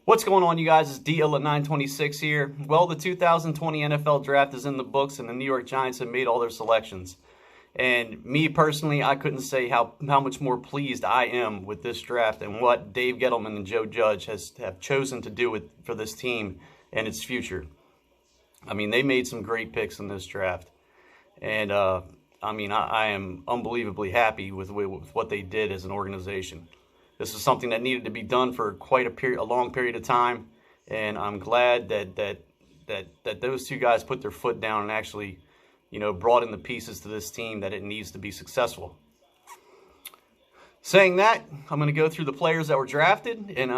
What's going on, you guys? It's DL at 926 here. Well, the 2020 NFL Draft is in the books, and the New York Giants have made all their selections. And me personally, I couldn't say how much more pleased I am with this draft and what Dave Gettleman and Joe Judge have chosen to do for this team and its future. I mean, they made some great picks in this draft, and I am unbelievably happy with what they did as an organization. This is something that needed to be done for quite a long period of time, and I'm glad that those two guys put their foot down and actually, brought in the pieces to this team that it needs to be successful. Saying that, I'm going to go through the players that were drafted and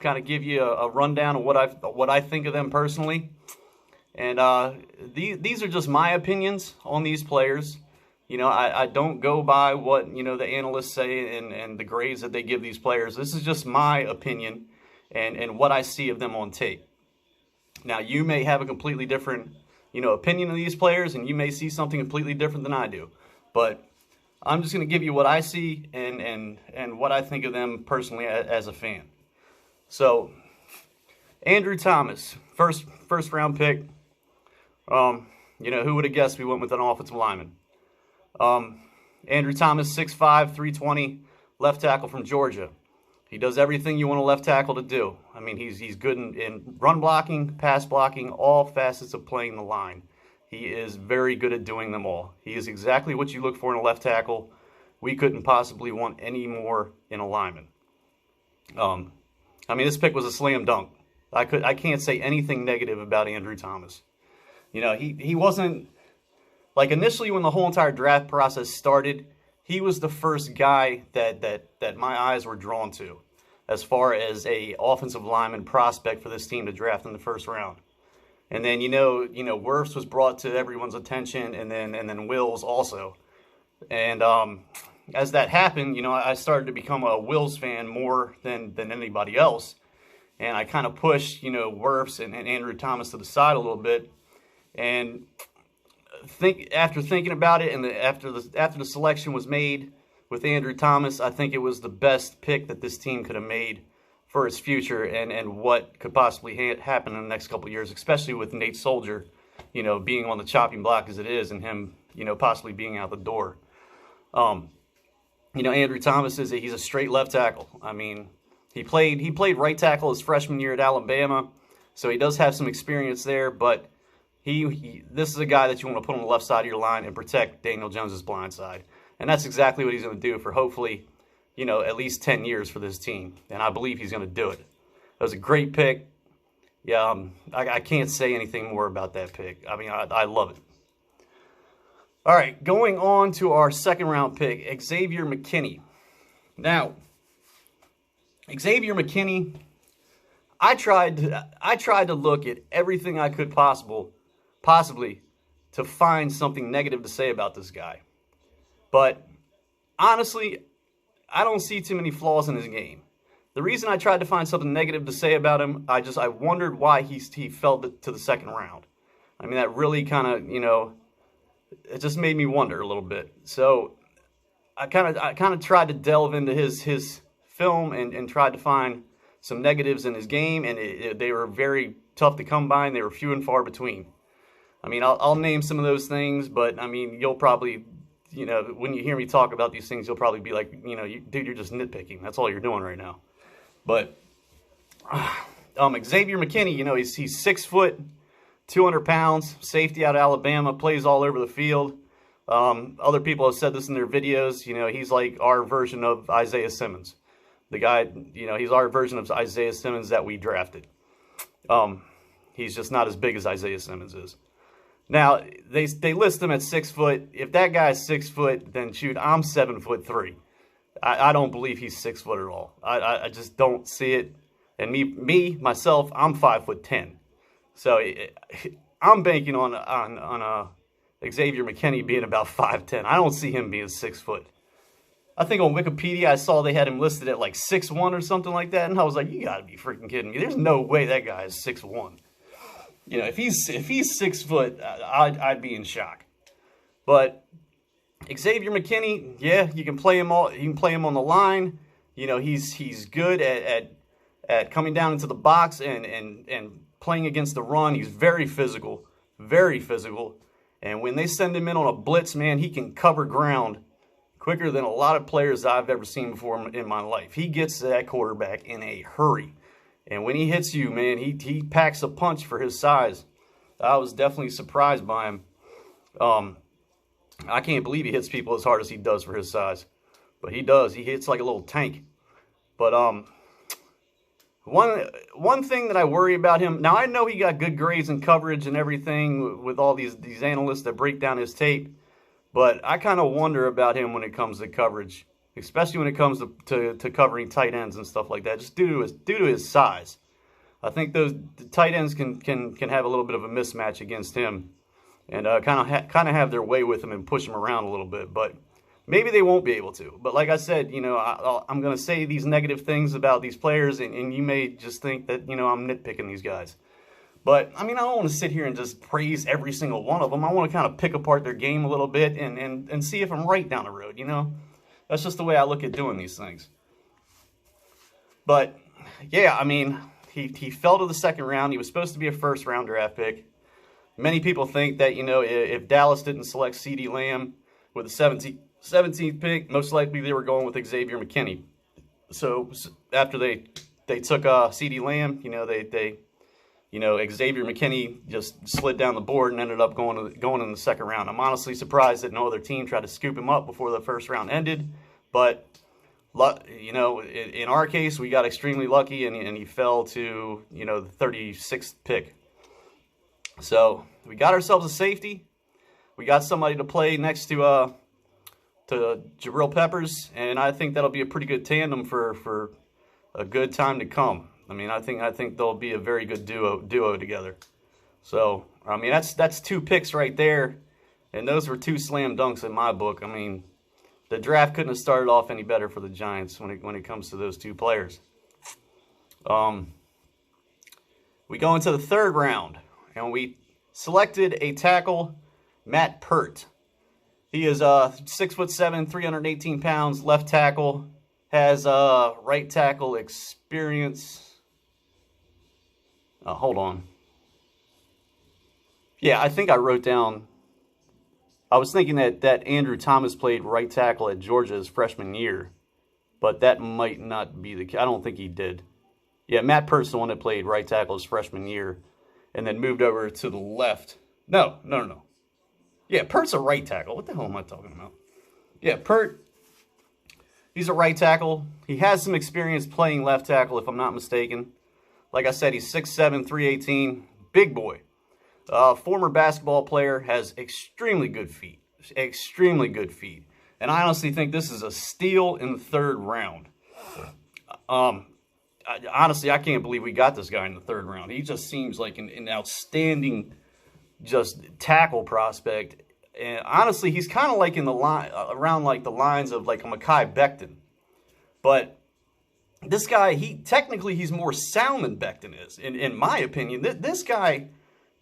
kind of give you a rundown of what I think of them personally. And these are just my opinions on these players. I don't go by what, the analysts say and the grades that they give these players. This is just my opinion and what I see of them on tape. Now, you may have a completely different, opinion of these players, and you may see something completely different than I do. But I'm just going to give you what I see and what I think of them personally as a fan. So, Andrew Thomas, first round pick. Who would have guessed we went with an offensive lineman? Andrew Thomas, 6'5", 320, left tackle from Georgia. He does everything you want a left tackle to do. I mean, he's good in run blocking, pass blocking, all facets of playing the line. He is very good at doing them all. He is exactly what you look for in a left tackle. We couldn't possibly want any more in a lineman. This pick was a slam dunk. I can't say anything negative about Andrew Thomas. He wasn't... Like, initially, when the whole entire draft process started, he was the first guy that my eyes were drawn to as far as a offensive lineman prospect for this team to draft in the first round. And then, Wirfs was brought to everyone's attention, and then Wills also. And as that happened, I started to become a Wills fan more than anybody else. And I kind of pushed, Wirfs and Andrew Thomas to the side a little bit. And after thinking about it, and after the selection was made with Andrew Thomas, I think it was the best pick that this team could have made for its future and what could possibly happen in the next couple of years, especially with Nate Soldier, being on the chopping block as it is, and him, possibly being out the door. Andrew Thomas he's a straight left tackle. I mean, he played right tackle his freshman year at Alabama, so he does have some experience there, but this is a guy that you want to put on the left side of your line and protect Daniel Jones's blind side. And that's exactly what he's going to do for hopefully, at least 10 years for this team. And I believe he's going to do it. That was a great pick. Yeah, I can't say anything more about that pick. I mean, I love it. All right, going on to our second round pick, Xavier McKinney. Now, Xavier McKinney, I tried to look at everything I could possibly to find something negative to say about this guy. But honestly, I don't see too many flaws in his game. The reason I tried to find something negative to say about him, I wondered why he fell to the second round. I mean, that really kind of, it just made me wonder a little bit. So I kind of tried to delve into his film and tried to find some negatives in his game, and they were very tough to come by, and they were few and far between. I mean, I'll name some of those things, but I mean, you'll probably, when you hear me talk about these things, you'll probably be like, dude, you're just nitpicking. That's all you're doing right now. But Xavier McKinney, he's 6 foot, 200 pounds, safety out of Alabama, plays all over the field. Other people have said this in their videos. He's like our version of Isaiah Simmons. The guy, he's our version of Isaiah Simmons that we drafted. He's just not as big as Isaiah Simmons is. Now, they list him at 6 foot. If that guy's 6 foot, then shoot, I'm 7'3". I don't believe he's 6 foot at all. I just don't see it. And myself, I'm 5'10". So I'm banking on Xavier McKinney being about 5'10". I don't see him being 6 foot. I think on Wikipedia I saw they had him listed at like 6'1" or something like that, and I was like, you gotta be freaking kidding me. There's no way that guy is 6'1". If he's 6 foot, I'd be in shock. But Xavier McKinney, yeah, you can play him on the line. He's good at at coming down into the box and playing against the run. He's very physical, very physical. And when they send him in on a blitz, man, he can cover ground quicker than a lot of players I've ever seen before in my life. He gets to that quarterback in a hurry. And when he hits you, man, he packs a punch for his size. I was definitely surprised by him. I can't believe he hits people as hard as he does for his size. But he does. He hits like a little tank. But one thing that I worry about him, now I know he got good grades in coverage and everything with all these analysts that break down his tape, but I kind of wonder about him when it comes to coverage, especially when it comes to covering tight ends and stuff like that, just due to his size. I think the tight ends can have a little bit of a mismatch against him and kind of have their way with him and push him around a little bit, but maybe they won't be able to. But like I said, you know, I'm going to say these negative things about these players, and you may just think that, you know, I'm nitpicking these guys. But, I mean, I don't want to sit here and just praise every single one of them. I want to kind of pick apart their game a little bit and see if I'm right down the road, you know? That's just the way I look at doing these things. But, yeah, I mean, he fell to the second round. He was supposed to be a first-round draft pick. Many people think that, you know, if Dallas didn't select CeeDee Lamb with the 17th pick, most likely they were going with Xavier McKinney. So after they took CeeDee Lamb, you know, Xavier McKinney just slid down the board and ended up going in the second round. I'm honestly surprised that no other team tried to scoop him up before the first round ended. But, you know, in our case, we got extremely lucky, and he fell to, you know, the 36th pick. So we got ourselves a safety. We got somebody to play next to Jabril Peppers, and I think that'll be a pretty good tandem for a good time to come. I mean, I think they'll be a very good duo together. So, I mean, that's 2 picks right there, and those were 2 slam dunks in my book. I mean, the draft couldn't have started off any better for the Giants when it comes to those 2 players. We go into the third round, and we selected a tackle, Matt Peart. He is 6'7", 318 pounds, left tackle, has right tackle experience. Hold on. Yeah, I think I wrote down, I was thinking that Andrew Thomas played right tackle at Georgia his freshman year, but that might not be the case. I don't think he did. Yeah, Matt Peart's the one that played right tackle his freshman year and then moved over to the left. No. Yeah, Peart's a right tackle. What the hell am I talking about? Yeah, Peart, he's a right tackle. He has some experience playing left tackle, if I'm not mistaken. Like I said, he's 6'7", 318, big boy. Former basketball player, has extremely good feet. Extremely good feet. And I honestly think this is a steal in the third round. Honestly, I can't believe we got this guy in the third round. He just seems like an outstanding just tackle prospect. And honestly, he's kind of like in the line around like the lines of like a Mekhi Becton. But this guy, he's more sound than Becton is, in my opinion. This guy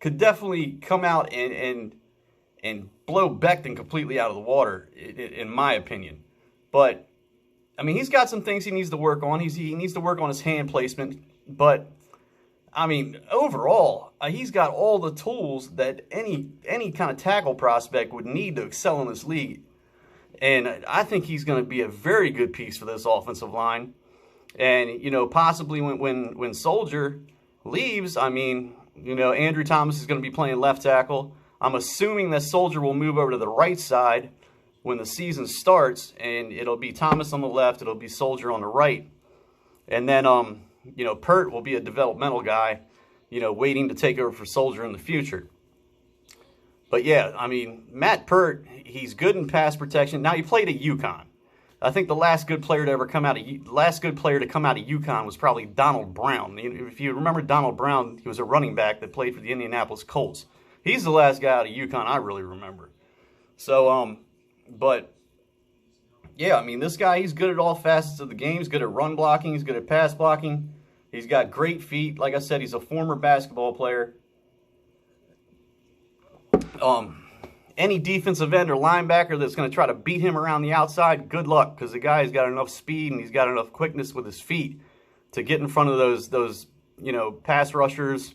could definitely come out and blow Becton completely out of the water, in my opinion. But I mean, he's got some things he needs to work on. He needs to work on his hand placement, but I mean, overall, he's got all the tools that any kind of tackle prospect would need to excel in this league. And I think he's going to be a very good piece for this offensive line. And, you know, possibly when Soldier leaves, I mean, you know, Andrew Thomas is going to be playing left tackle. I'm assuming that Soldier will move over to the right side when the season starts, and it'll be Thomas on the left, it'll be Soldier on the right. And then, you know, Peart will be a developmental guy, you know, waiting to take over for Soldier in the future. But yeah, I mean, Matt Peart, he's good in pass protection. Now, he played at UConn. I think the last good player to come out of UConn was probably Donald Brown. If you remember Donald Brown, he was a running back that played for the Indianapolis Colts. He's the last guy out of UConn I really remember. So, but yeah, I mean, this guy, he's good at all facets of the game. He's good at run blocking. He's good at pass blocking. He's got great feet. Like I said, he's a former basketball player. Any defensive end or linebacker that's going to try to beat him around the outside, good luck, because the guy's got enough speed and he's got enough quickness with his feet to get in front of those pass rushers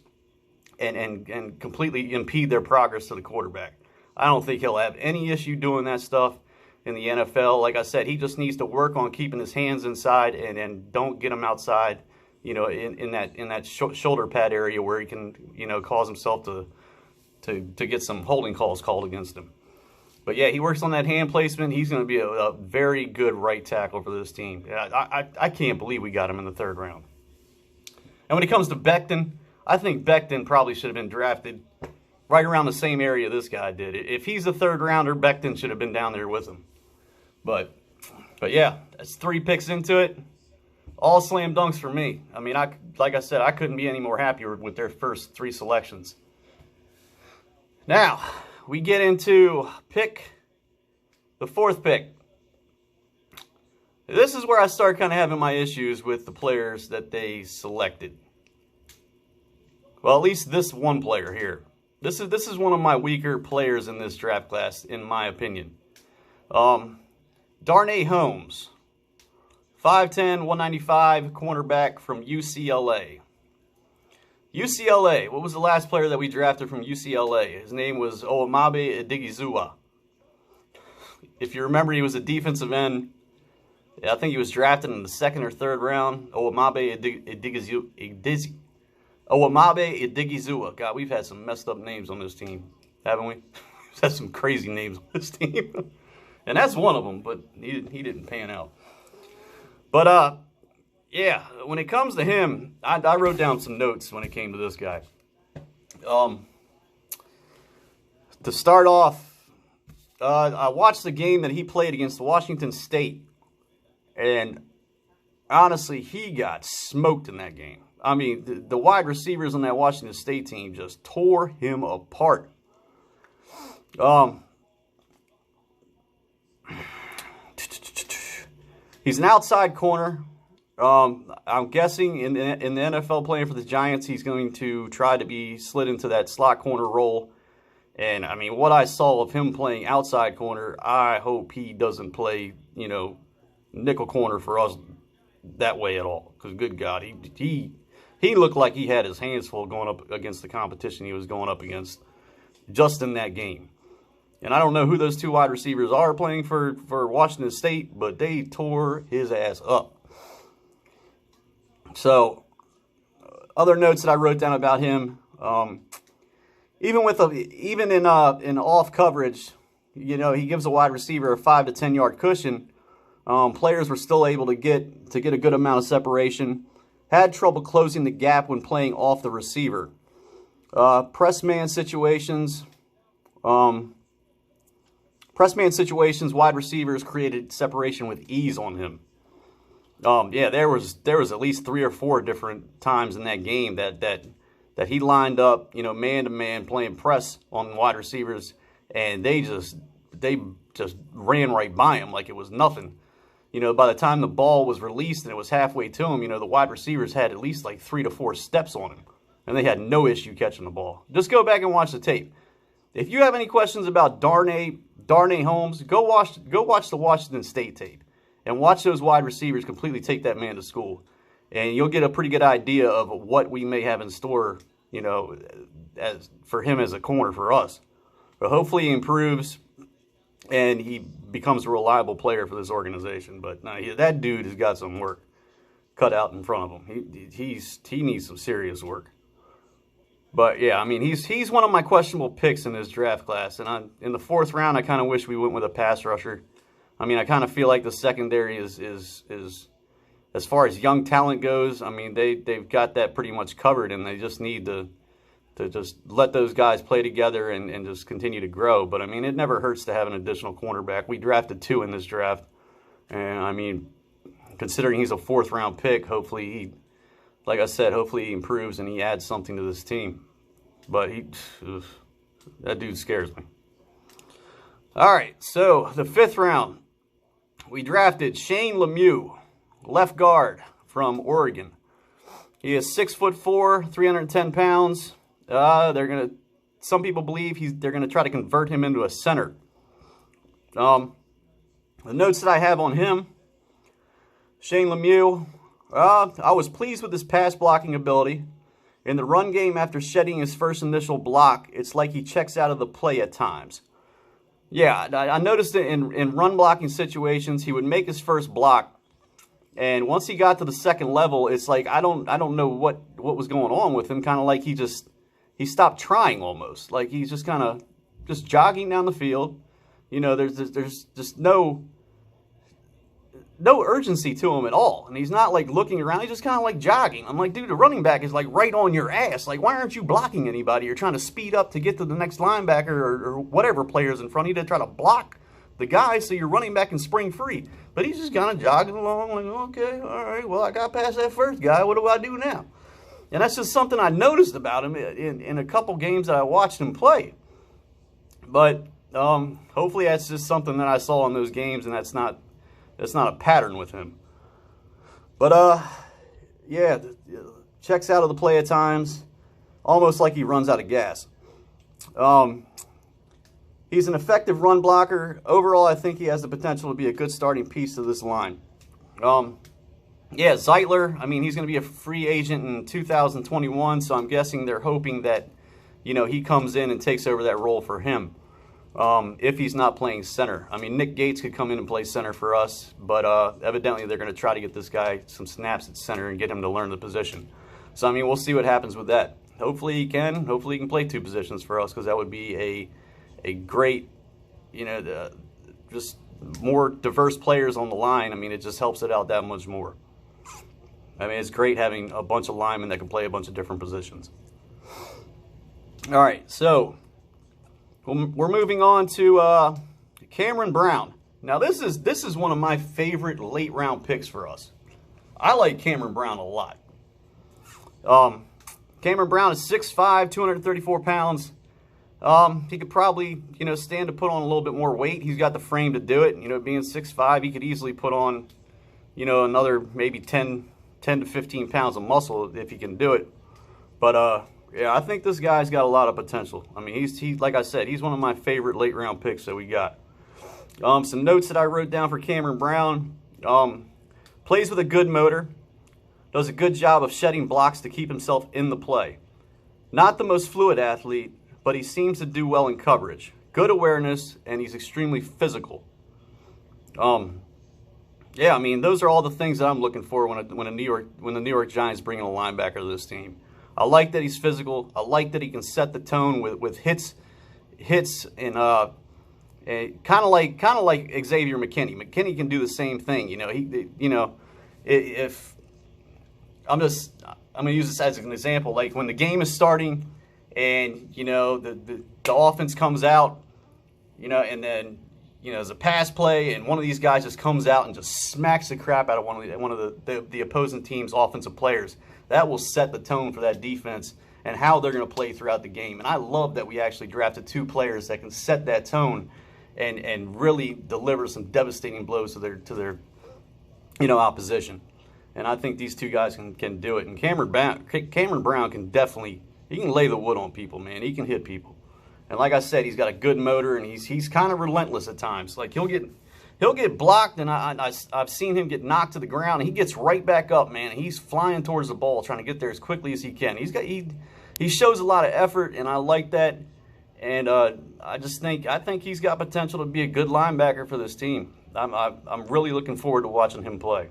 and completely impede their progress to the quarterback. I don't think he'll have any issue doing that stuff in the NFL. Like I said, he just needs to work on keeping his hands inside and don't get him outside, in that shoulder pad area where he can, cause himself to get some holding calls called against him. But yeah, he works on that hand placement. He's going to be a very good right tackle for this team. I can't believe we got him in the 3rd round. And when it comes to Becton, I think Becton probably should have been drafted right around the same area this guy did. If he's a 3rd rounder, Becton should have been down there with him. But yeah, that's 3 picks into it. All slam dunks for me. I mean, like I said, I couldn't be any more happier with their first 3 selections. Now, we get into the 4th pick. This is where I start kind of having my issues with the players that they selected. Well, at least this one player here. This is one of my weaker players in this draft class, in my opinion. Darnay Holmes, 5'10", 195, cornerback from UCLA. UCLA, what was the last player that we drafted from UCLA? His name was Owamabe Odighizuwa. If you remember, he was a defensive end. I think he was drafted in the 2nd or 3rd round. Owamabe Odighizuwa. God, we've had some messed up names on this team, haven't we? We've had some crazy names on this team. And that's one of them, but he didn't pan out. But, yeah, when it comes to him, I wrote down some notes when it came to this guy. To start off, I watched the game that he played against Washington State. And, honestly, he got smoked in that game. I mean, the wide receivers on that Washington State team just tore him apart. He's an outside corner. I'm guessing in the NFL playing for the Giants, he's going to try to be slid into that slot corner role. And, I mean, what I saw of him playing outside corner, I hope he doesn't play, nickel corner for us that way at all. Because, good God, he looked like he had his hands full going up against the competition he was going up against just in that game. And I don't know who those 2 wide receivers are playing for Washington State, but they tore his ass up. So, other notes that I wrote down about him, even in off coverage, he gives a wide receiver a 5 to 10 yard cushion. Players were still able to get a good amount of separation. Had trouble closing the gap when playing off the receiver. Press man situations, wide receivers created separation with ease on him. Yeah, there was at least 3 or 4 different times in that game that he lined up, man to man playing press on wide receivers, and they just ran right by him like it was nothing. By the time the ball was released and it was halfway to him, the wide receivers had at least like 3 to 4 steps on him, and they had no issue catching the ball. Just go back and watch the tape. If you have any questions about Darnay Holmes, go watch the Washington State tape and watch those wide receivers completely take that man to school, and you'll get a pretty good idea of what we may have in store, as for him as a corner for us. But hopefully he improves and he becomes a reliable player for this organization. But no, that dude has got some work cut out in front of him. He needs some serious work. But yeah, I mean, he's one of my questionable picks in this draft class. And in the 4th round, I kind of wish we went with a pass rusher. I mean, I kind of feel like the secondary is as far as young talent goes. I mean, they've got that pretty much covered, and they just need to just let those guys play together and just continue to grow. But I mean, it never hurts to have an additional cornerback. We drafted 2 in this draft, and I mean, considering he's a 4th round pick, hopefully like I said, hopefully he improves and he adds something to this team. But that dude scares me. All right, so the 5th round, we drafted Shane Lemieux, left guard from Oregon. He is 6'4", 310 pounds. Some people believe they're gonna try to convert him into a center. The notes that I have on him: Shane Lemieux, I was pleased with his pass blocking ability. In the run game, after shedding his first initial block, it's like he checks out of the play at times. Yeah, I noticed that in run blocking situations, he would make his first block, and once he got to the second level, it's like I don't know what was going on with him. Kind of like he stopped trying almost. Like he's just kind of just jogging down the field. You know, there's just no urgency to him at all. And he's not like looking around. He's just kind of like jogging. I'm like, dude, the running back is like right on your ass. Like, why aren't you blocking anybody? You're trying to speed up to get to the next linebacker or whatever player's in front of you to try to block the guy so your running back can spring free. But he's just kind of jogging along like, okay, all right, well, I got past that first guy. What do I do now? And that's just something I noticed about him in a couple games that I watched him play. But hopefully that's just something that I saw in those games, and that's not a pattern with him. But, yeah, checks out of the play at times, almost like he runs out of gas. He's an effective run blocker. Overall, I think he has the potential to be a good starting piece of this line. Yeah, Zeitler, I mean, he's going to be a free agent in 2021, so I'm guessing they're hoping that, you know, he comes in and takes over that role for him. If he's not playing center. I mean, Nick Gates could come in and play center for us, but evidently they're going to try to get this guy some snaps at center and get him to learn the position. So, I mean, we'll see what happens with that. Hopefully he can. Hopefully he can play two positions for us, because that would be a great, you know, just more diverse players on the line. I mean, it just helps it out that much more. I mean, it's great having a bunch of linemen that can play a bunch of different positions. All right, so we're moving on to Cameron Brown. Now, this is one of my favorite late-round picks for us. I like Cameron Brown a lot. Cameron Brown is 6'5", 234 pounds. He could probably, you know, stand to put on a little bit more weight. He's got the frame to do it. You know, being 6'5", he could easily put on, you know, another maybe 10 to 15 pounds of muscle if he can do it. But, yeah, I think this guy's got a lot of potential. I mean, he's like I said, he's one of my favorite late-round picks that we got. Some notes that I wrote down for Cameron Brown. Plays with a good motor. Does a good job of shedding blocks to keep himself in the play. Not the most fluid athlete, but he seems to do well in coverage. Good awareness, and he's extremely physical. Yeah, I mean, those are all the things that I'm looking for when the New York Giants bring in a linebacker to this team. I like that he's physical. I like that he can set the tone with hits, and kind of like Xavier McKinney. McKinney can do the same thing. You know, if I'm gonna use this as an example. Like when the game is starting, and you know the offense comes out, you know, and then you know there's a pass play, and one of these guys just comes out and just smacks the crap out of one of the opposing team's offensive players. That will set the tone for that defense and how they're going to play throughout the game. And I love that we actually drafted two players that can set that tone and really deliver some devastating blows to their you know, opposition. And I think these two guys can do it. And Cameron Brown can definitely, he can lay the wood on people, man. He can hit people. And like I said, he's got a good motor, and he's kind of relentless at times. Like he'll get blocked, and I've seen him get knocked to the ground, and he gets right back up, man. And he's flying towards the ball, trying to get there as quickly as he can. He shows a lot of effort, and I like that. And I think he's got potential to be a good linebacker for this team. I'm really looking forward to watching him play.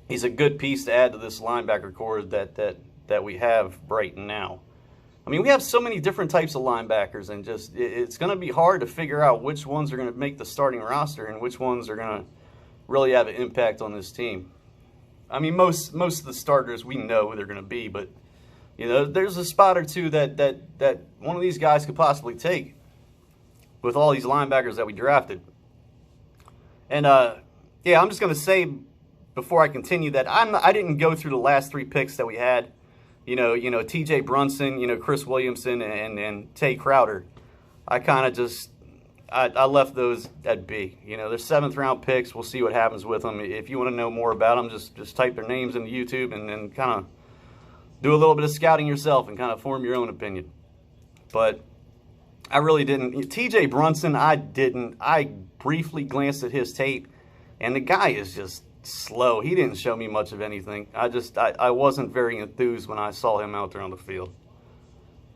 He's a good piece to add to this linebacker core that we have right now. I mean, we have so many different types of linebackers, and just it's going to be hard to figure out which ones are going to make the starting roster and which ones are going to really have an impact on this team. I mean, most of the starters we know who they're going to be, but you know, there's a spot or two that one of these guys could possibly take with all these linebackers that we drafted. And yeah, I'm just going to say before I continue that I didn't go through the last three picks that we had. You know, T.J. Brunson, you know, Chris Williamson, and Tay Crowder. I kind of just, I left those at B. You know, they're 7th-round picks. We'll see what happens with them. If you want to know more about them, just type their names into YouTube and then kind of do a little bit of scouting yourself and kind of form your own opinion. But I really didn't. T.J. Brunson, I briefly glanced at his tape, and the guy is just slow. He didn't show me much of anything. I wasn't very enthused when I saw him out there on the field.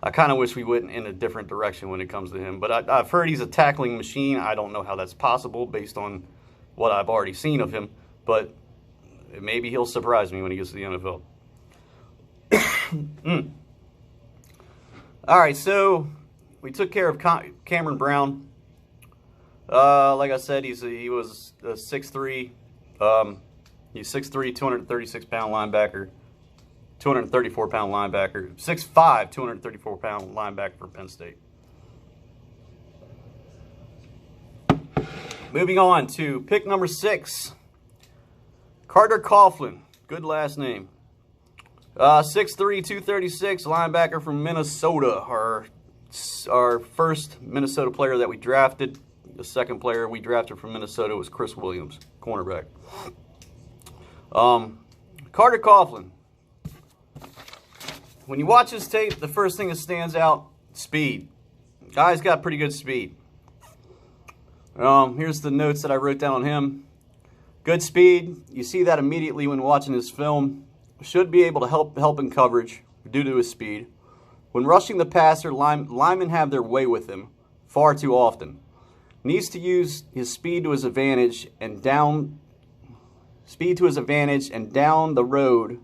I kind of wish we went in a different direction when it comes to him. But I've heard he's a tackling machine. I don't know how that's possible based on what I've already seen of him. But maybe he'll surprise me when he gets to the NFL. All right, so we took care of Cameron Brown. Like I said, he was a 6'3". He's 6'3", 236-pound linebacker. 234-pound linebacker. 6'5", 234-pound linebacker for Penn State. Moving on to pick number 6. Carter Coughlin. Good last name. 6'3", 236, linebacker from Minnesota. Our first Minnesota player that we drafted. The second player we drafted from Minnesota was Chris Williams, cornerback. Carter Coughlin. When you watch his tape, the first thing that stands out, speed. Guy's got pretty good speed. Here's the notes that I wrote down on him. Good speed. You see that immediately when watching his film. Should be able to help in coverage due to his speed. When rushing the passer, linemen have their way with him far too often. Needs to use his speed to his advantage and down the road.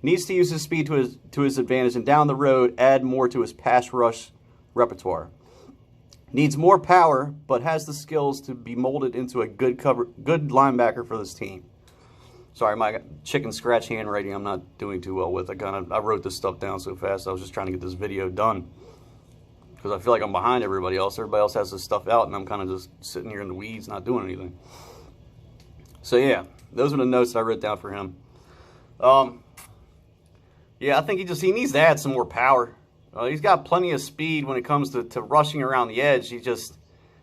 Needs to use his speed to his advantage and down the road add more to his pass rush repertoire. Needs more power, but has the skills to be molded into a good linebacker for this team. Sorry, my chicken scratch handwriting I'm not doing too well with. I wrote this stuff down so fast. I was just trying to get this video done because I feel like I'm behind everybody else. Everybody else has this stuff out, and I'm kind of just sitting here in the weeds, not doing anything. So yeah, those are the notes that I wrote down for him. Yeah, I think he needs to add some more power. He's got plenty of speed when it comes to rushing around the edge.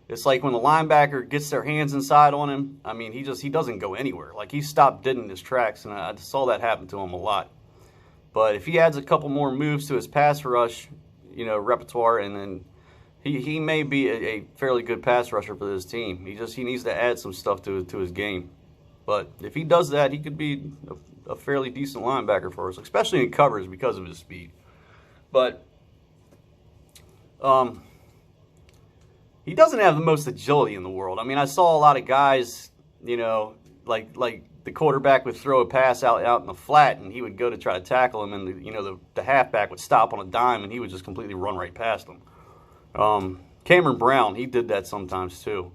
It's like when the linebacker gets their hands inside on him, I mean, he doesn't go anywhere. Like, he stopped dead in his tracks, and I saw that happen to him a lot. But if he adds a couple more moves to his pass rush, repertoire, and then he may be a fairly good pass rusher for this team. He needs to add some stuff to his game. But if he does that, he could be a fairly decent linebacker for us, especially in coverage because of his speed. But he doesn't have the most agility in the world. I mean, I saw a lot of guys, like the quarterback would throw a pass out in the flat, and he would go to try to tackle him, and the halfback would stop on a dime, and he would just completely run right past him. Cameron Brown, he did that sometimes too.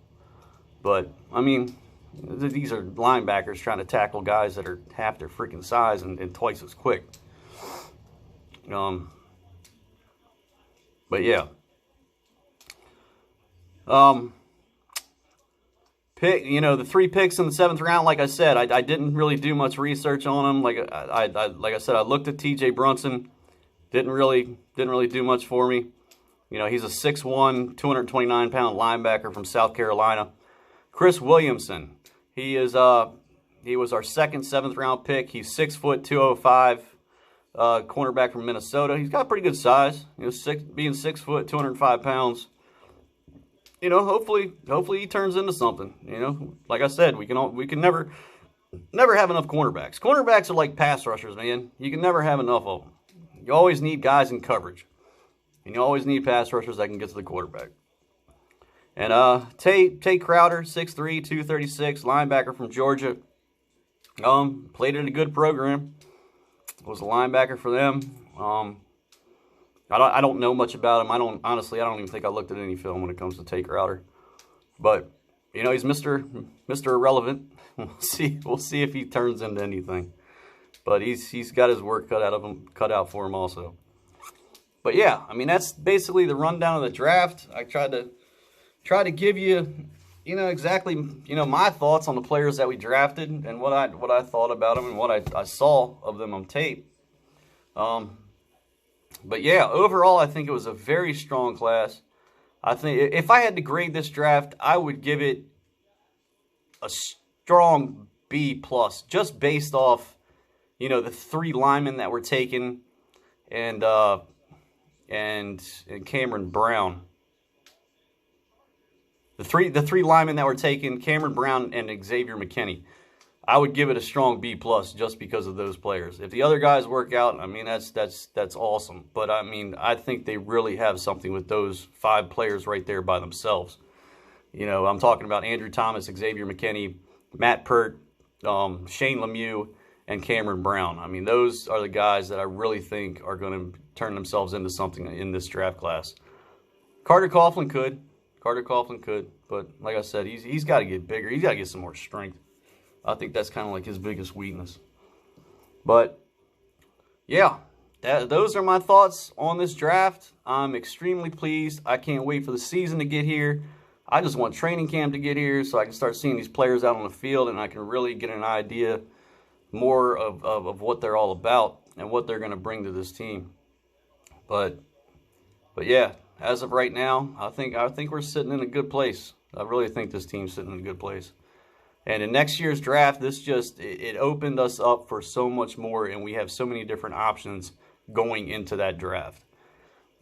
But, I mean, these are linebackers trying to tackle guys that are half their freaking size and twice as quick. But yeah. The 3 picks in the 7th round, like I said, I didn't really do much research on them. Like I said, I looked at T.J. Brunson. Didn't really do much for me. He's a 6'1", 229-pound linebacker from South Carolina. Chris Williamson. He was our second 7th round pick. He's 6 foot 205, cornerback from Minnesota. He's got pretty good size. Being 6 foot 205 pounds. Hopefully he turns into something. Like I said, we can never have enough cornerbacks. Cornerbacks are like pass rushers, man. You can never have enough of them. You always need guys in coverage, and you always need pass rushers that can get to the quarterback. And Tay Crowder, 6'3", 236, linebacker from Georgia. Played in a good program. Was a linebacker for them. I don't know much about him. I don't even think I looked at any film when it comes to Tay Crowder. But he's Mr. Irrelevant. We'll see if he turns into anything. But he's got his work cut out for him also. But yeah, I mean, that's basically the rundown of the draft. I tried to give you, exactly, my thoughts on the players that we drafted and what I thought about them and what I saw of them on tape. But yeah, overall, I think it was a very strong class. I think if I had to grade this draft, I would give it a strong B+, just based off, the 3 linemen that were taken and Cameron Brown. The three linemen that were taken, Cameron Brown and Xavier McKinney. I would give it a strong B+ just because of those players. If the other guys work out, I mean, that's awesome. But I mean, I think they really have something with those 5 players right there by themselves. You know, I'm talking about Andrew Thomas, Xavier McKinney, Matt Peart, Shane Lemieux, and Cameron Brown. I mean, those are the guys that I really think are going to turn themselves into something in this draft class. Carter Coughlin could. But like I said, he's got to get bigger. He's got to get some more strength. I think that's kind of like his biggest weakness. But, yeah, those are my thoughts on this draft. I'm extremely pleased. I can't wait for the season to get here. I just want training camp to get here so I can start seeing these players out on the field and I can really get an idea more of what they're all about and what they're going to bring to this team. But yeah, as of right now, I think we're sitting in a good place. I really think this team's sitting in a good place. And in next year's draft, it opened us up for so much more, and we have so many different options going into that draft.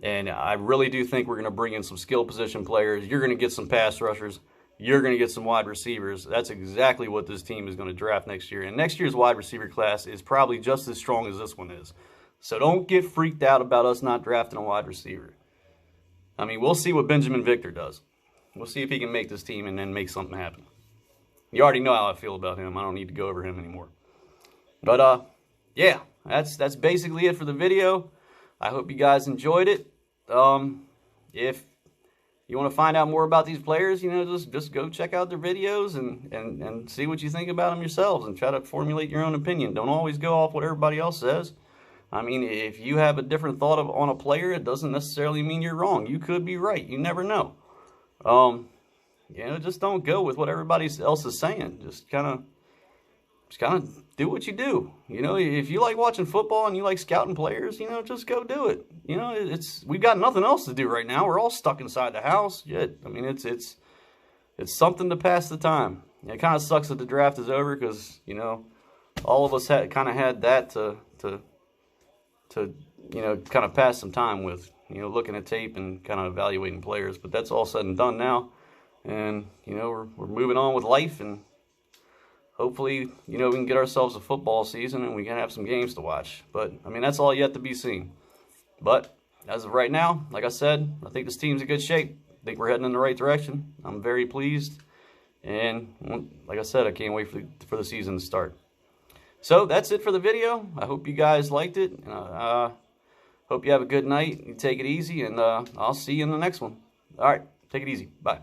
And I really do think we're going to bring in some skill position players. You're going to get some pass rushers. You're going to get some wide receivers. That's exactly what this team is going to draft next year. And next year's wide receiver class is probably just as strong as this one is. So don't get freaked out about us not drafting a wide receiver. I mean, we'll see what Benjamin Victor does. We'll see if he can make this team and then make something happen. You already know how I feel about him. I don't need to go over him anymore. But, yeah, that's basically it for the video. I hope you guys enjoyed it. If you want to find out more about these players, you know, just go check out their videos and see what you think about them yourselves and try to formulate your own opinion. Don't always go off what everybody else says. I mean, if you have a different thought on a player, it doesn't necessarily mean you're wrong. You could be right. You never know. You know, just don't go with what everybody else is saying. Just kind of do what you do. You know, if you like watching football and you like scouting players, you know, just go do it. You know, we've got nothing else to do right now. We're all stuck inside the house. Yet, I mean, it's something to pass the time. It kind of sucks that the draft is over because, you know, all of us kind of had that to you know, kind of pass some time with, you know, looking at tape and kind of evaluating players. But that's all said and done now. And, you know, we're moving on with life, and hopefully, you know, we can get ourselves a football season and we can have some games to watch. But, I mean, that's all yet to be seen. But, as of right now, like I said, I think this team's in good shape. I think we're heading in the right direction. I'm very pleased. And, like I said, I can't wait for the season to start. So, that's it for the video. I hope you guys liked it. Hope you have a good night. You take it easy, and I'll see you in the next one. All right, take it easy. Bye.